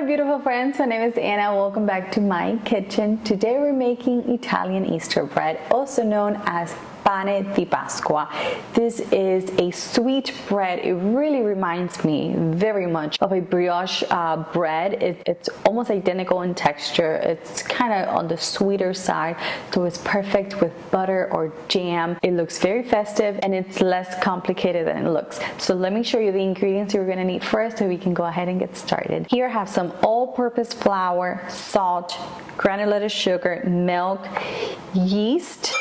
beautiful friends, my name is Anna. Welcome back to my kitchen. Today we're making Italian Easter bread, also known as Pane di Pasqua. This is a sweet bread. It really reminds me very much of a brioche bread. It's almost identical in texture. It's kind of on the sweeter side, so it's perfect with butter or jam. It looks very festive and it's less complicated than it looks. So let me show you the ingredients you're going to need first so we can go ahead and get started. Here I have some all-purpose flour, salt, granulated sugar, milk, yeast,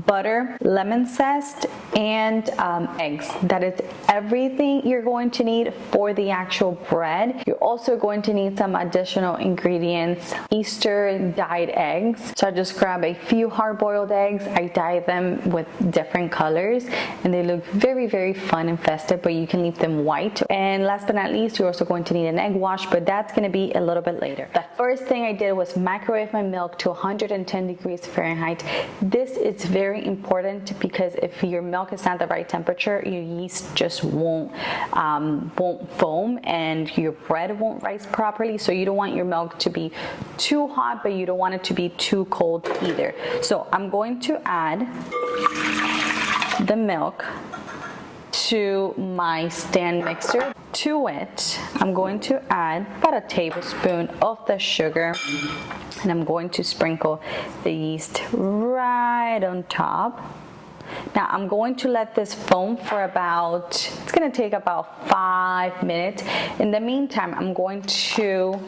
butter, lemon zest, and eggs. That is everything you're going to need for the actual bread. You're also going to need some additional ingredients. Easter dyed eggs. So I just grab a few hard-boiled eggs. I dye them with different colors and they look very, very fun and festive, but you can leave them white. And last but not least, you're also going to need an egg wash, but that's going to be a little bit later. The first thing I did was microwave my milk to 110 degrees Fahrenheit. This is very important because if your milk is not the right temperature, your yeast just won't foam and your bread won't rise properly. So you don't want your milk to be too hot, but you don't want it to be too cold either. So I'm going to add the milk to my stand mixer. To it, I'm going to add about a tablespoon of the sugar, and I'm going to sprinkle the yeast right on top. Now I'm going to let this foam for it's going to take about 5 minutes. In the meantime, I'm going to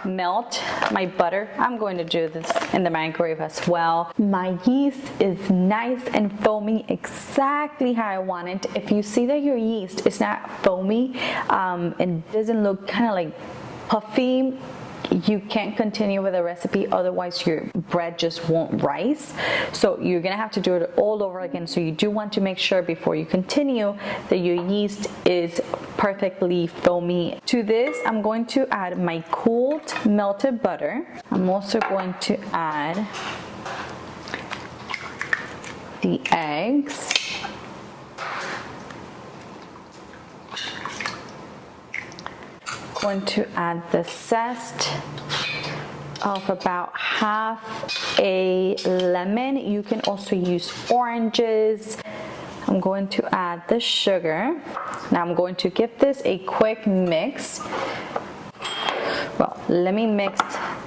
melt my butter. I'm going to do this in the microwave as well. My yeast is nice and foamy, exactly how I want it. If you see that your yeast is not foamy and doesn't look kind of like puffy, you can't continue with the recipe, otherwise your bread just won't rise. So you're gonna have to do it all over again. So you do want to make sure before you continue that your yeast is perfectly foamy. To this, I'm going to add my cooled melted butter. I'm also going to add the eggs. Going to add the zest of about half a lemon. You can also use oranges. I'm going to add the sugar. Now I'm going to give this a quick mix. Well, let me mix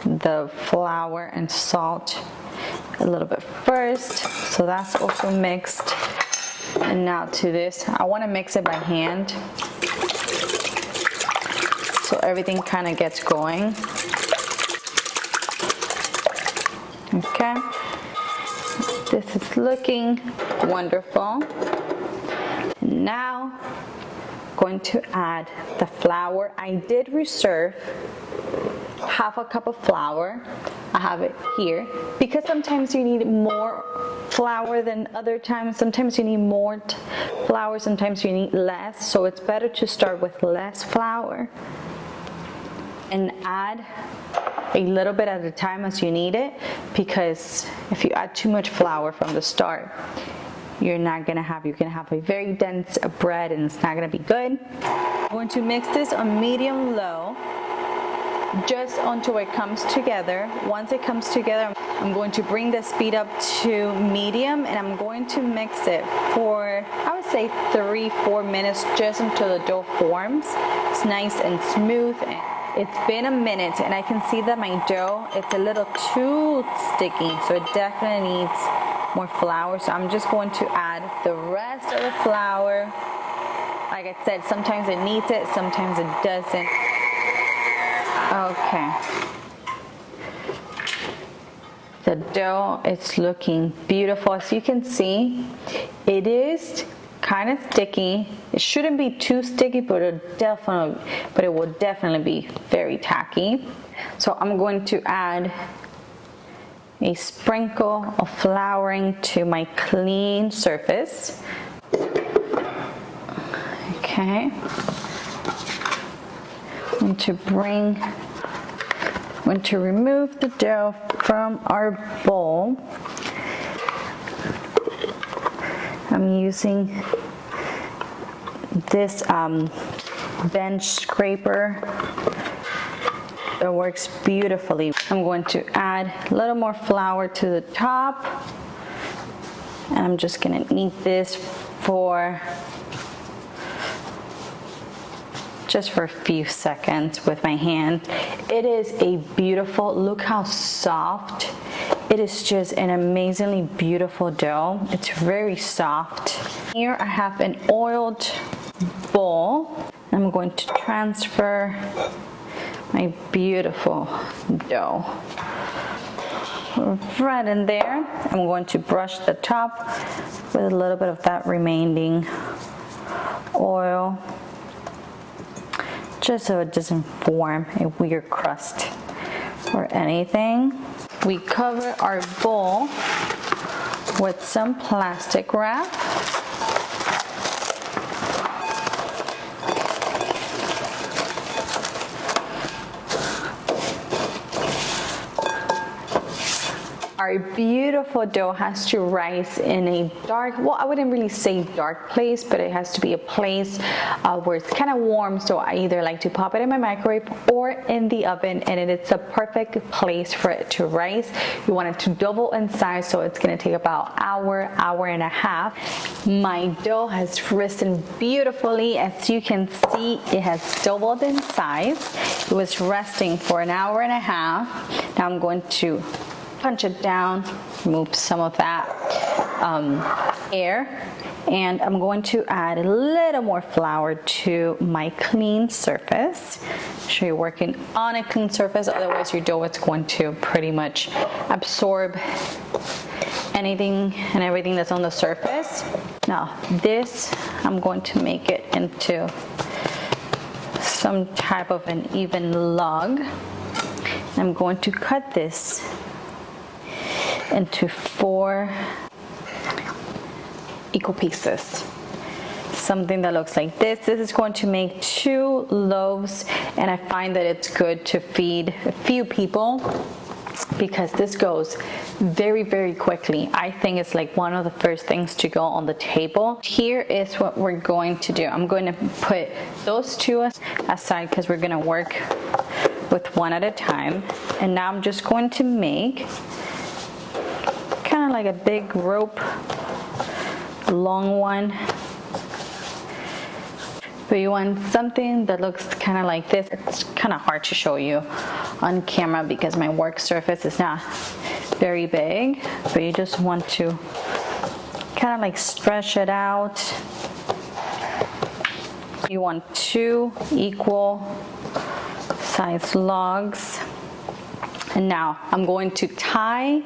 the flour and salt a little bit first. So that's also mixed. And now to this, I want to mix it by hand, so everything kind of gets going. Okay, this is looking wonderful. Now, going to add the flour. I did reserve half a cup of flour. I have it here because sometimes you need more flour than other times. Sometimes you need more flour, sometimes you need less. So it's better to start with less flour and add a little bit at a time as you need it, because if you add too much flour from the start, you're gonna have a very dense bread and it's not gonna be good. I'm going to mix this on medium-low just until it comes together. Once it comes together, I'm going to bring the speed up to medium and I'm going to mix it for, I would say 3-4 minutes, just until the dough forms. It's nice and smooth. It's been a minute and I can see that my dough, it's a little too sticky, so it definitely needs more flour. So I'm just going to add the rest of the flour. Like I said, sometimes it needs it, sometimes it doesn't. Okay. The dough is looking beautiful. As you can see, it is kind of sticky. It shouldn't be too sticky, but it will definitely be very tacky. So I'm going to add a sprinkle of flouring to my clean surface. Okay. I'm going to remove the dough from our bowl. I'm using this bench scraper. It works beautifully. I'm going to add a little more flour to the top. And I'm just gonna knead this for a few seconds with my hand. It is a beautiful, look how soft. It is just an amazingly beautiful dough. It's very soft. Here I have an oiled bowl. I'm going to transfer my beautiful dough right in there. I'm going to brush the top with a little bit of that remaining oil, just so it doesn't form a weird crust or anything. We cover our bowl with some plastic wrap. Our beautiful dough has to rise in a dark, well, I wouldn't really say dark place, but it has to be a place where it's kind of warm. So I either like to pop it in my microwave or in the oven, and it's a perfect place for it to rise. You want it to double in size, so it's going to take about hour and a half. My dough has risen beautifully. As you can see, it has doubled in size. It was resting for an hour and a half. Now I'm going to punch it down, remove some of that air, and I'm going to add a little more flour to my clean surface. Make sure you're working on a clean surface, otherwise your dough is going to pretty much absorb anything and everything that's on the surface. Now this, I'm going to make it into some type of an even log. I'm going to cut this into 4 equal pieces. Something that looks like this. This is going to make 2 loaves, and I find that it's good to feed a few people because this goes very, very quickly. I think it's like one of the first things to go on the table. Here is what we're going to do. I'm going to put those 2 aside because we're going to work with one at a time. And now I'm just going to make kind of like a big rope, long one. But you want something that looks kind of like this. It's kind of hard to show you on camera because my work surface is not very big, but you just want to kind of like stretch it out. You want 2 equal size logs. And now I'm going to tie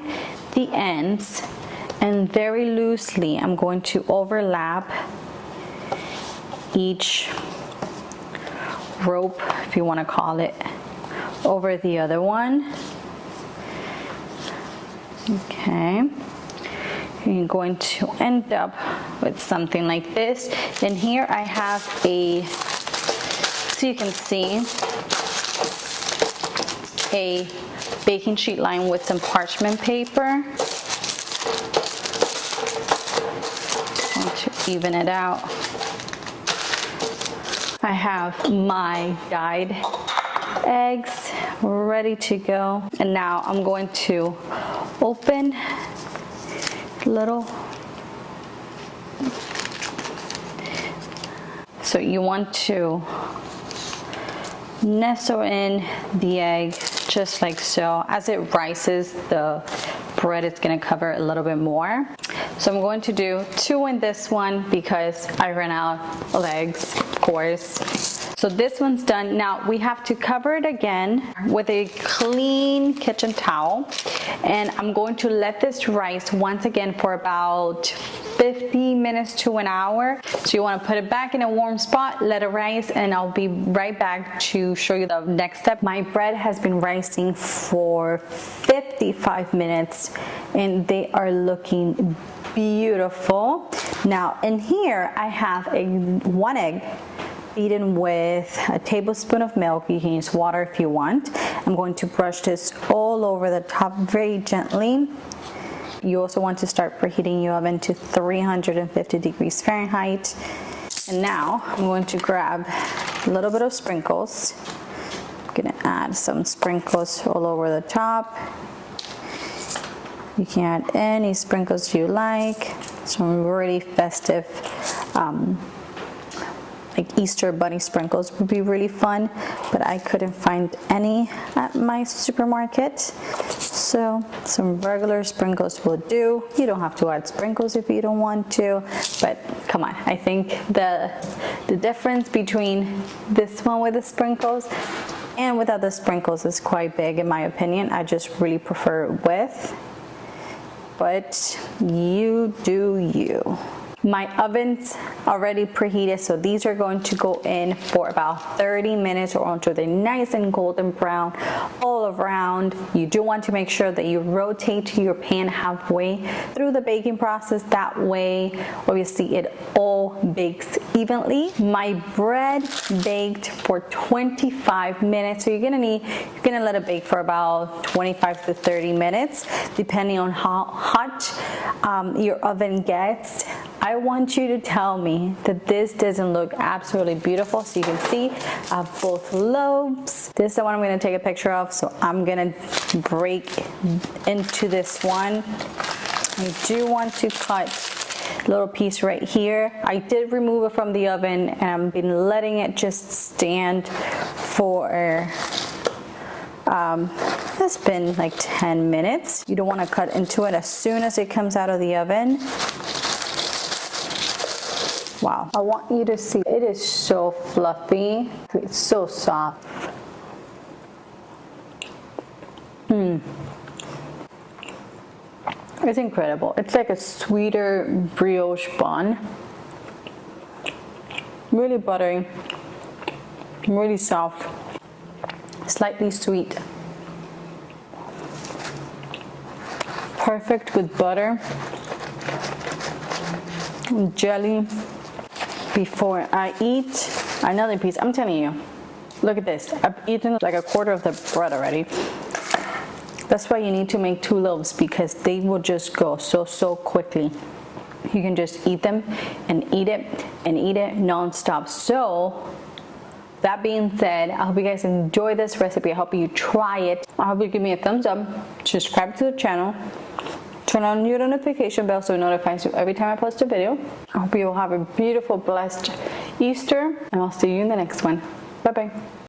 the ends, and very loosely I'm going to overlap each rope, if you want to call it, over the other one. Okay, you're going to end up with something like this. And here I have a, so you can see, a baking sheet lined with some parchment paper. I'm going to even it out. I have my dyed eggs ready to go. And now I'm going to open little. So you want to nestle in the egg just like so. As it rises, the bread is going to cover a little bit more. So I'm going to do 2 in this one because I ran out of eggs, of course. So this one's done. Now we have to cover it again with a clean kitchen towel, and I'm going to let this rise once again for about 50 minutes to an hour. So you want to put it back in a warm spot, let it rise, and I'll be right back to show you the next step. My bread has been rising for 55 minutes and they are looking beautiful. Now in here I have 1 egg beaten with a tablespoon of milk. You can use water if you want. I'm going to brush this all over the top very gently. You also want to start preheating your oven to 350 degrees Fahrenheit. And now I'm going to grab a little bit of sprinkles. I'm gonna add some sprinkles all over the top. You can add any sprinkles you like. Some really festive, like Easter bunny sprinkles would be really fun, but I couldn't find any at my supermarket. So some regular sprinkles will do. You don't have to add sprinkles if you don't want to, but come on. I think the difference between this one with the sprinkles and without the sprinkles is quite big in my opinion. I just really prefer it with. But you do you. My oven's already preheated, so these are going to go in for about 30 minutes or until they're nice and golden brown all around. You do want to make sure that you rotate your pan halfway through the baking process. That way, obviously, it all bakes evenly. My bread baked for 25 minutes, so you're gonna let it bake for about 25 to 30 minutes, depending on how hot your oven gets. I want you to tell me that this doesn't look absolutely beautiful. So you can see I have both lobes. This is the one I'm going to take a picture of. So I'm going to break into this one. I do want to cut a little piece right here. I did remove it from the oven and I've been letting it just stand for it's been like 10 minutes. You don't want to cut into it as soon as it comes out of the oven. Wow, I want you to see, it is so fluffy, it's so soft. It's incredible. It's like a sweeter brioche bun. Really buttery, really soft, slightly sweet. Perfect with butter, jelly. Before I eat another piece, I'm telling you, look at this. I've eaten like a quarter of the bread already. That's why you need to make 2 loaves, because they will just go so quickly. You can just eat them and eat it non-stop. So that being said, I hope you guys enjoy this recipe. I hope you try it. I hope you give me a thumbs up, subscribe to the channel, turn on your notification bell so it notifies you every time I post a video. I hope you will have a beautiful, blessed Easter, and I'll see you in the next one. Bye-bye.